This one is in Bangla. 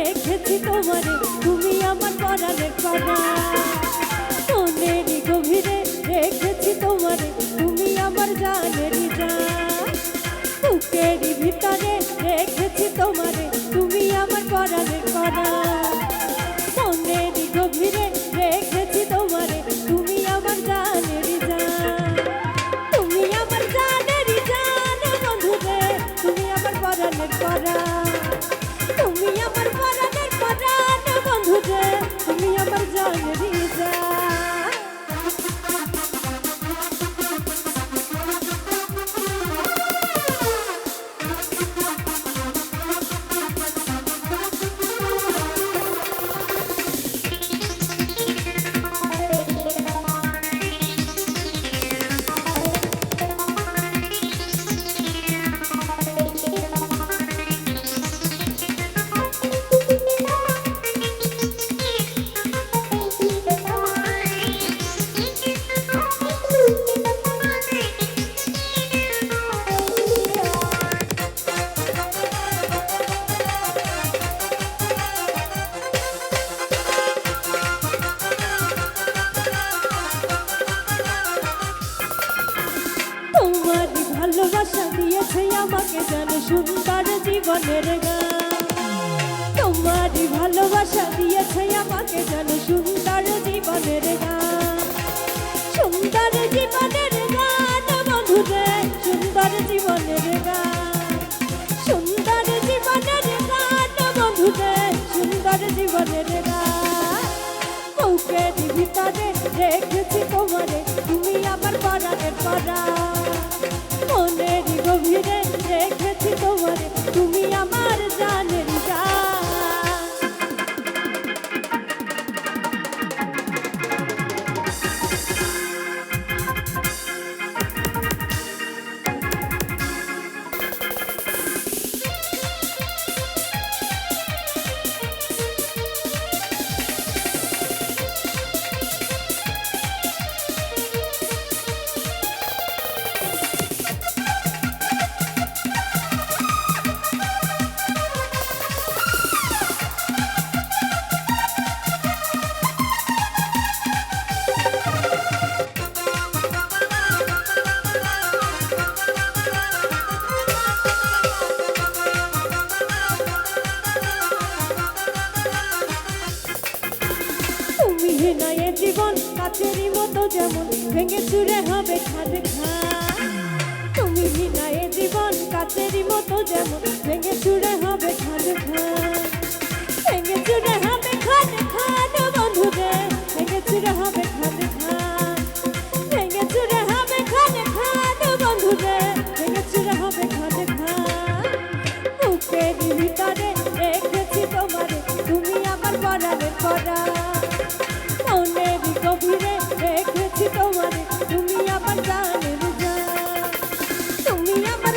রেখেছি তোমারে তুমি আমার পরাণের পরা। মনেরই গভীরে রেখেছি তোমারে তুমি আমার জানেরই জান। বুকেরই ভিতরে রেখেছি তোমারে তুমি আমার পরাণের পরা। মনেরই গভীরে রেখেছি তোমারে তুমি আমার জানেরই জান। তুমি আমার জানেরই জান বন্ধুরে তুমি আমার পরাণের পরা। তুমি আমার পরাণের পরাণ বন্ধুরে তুমি আমার জানেরই জান। ভালোবাসা দিয়েছে আমাকে জানো সুন্দর জীবনের গান। তোমারই ভালোবাসা দিয়েছে আমাকে জানো সুন্দর জীবনের গান। সুন্দর জীবনের গান বন্ধুরে সুন্দর জীবনের গান। সুন্দর জীবনের গান বন্ধুরে সুন্দর জীবনের গান। বুকের ভিতরে রেখেছি তোমারে তুমি আমার পরাণের পরা। মনেরই গভীরে রেখেছি তোমারে তুমি আমার জানের জান। নয় জীবন কাচেরই মতো যেমন ভেঙে চুরে হবে খাদ খা। তুমি নয় জীবন কাচেরই মতো যেমন ভেঙে চুরে হবে খাদ খা। ভেঙে চুরে হবে খাদ খান বন্ধুরে ভেঙে চুরে হবে খাদ খান। ভেঙে চুরে হবে খাদ খান বন্ধুরে ভেঙে চুরে হবে খাদ খান। বুকের ভিতরে রেখেছি তোমারে তুমি আমার পরাণের পরা। মনেরই গভীরে রেখেছি তোমারে তুমি আমার জানের জান। তুমি আমার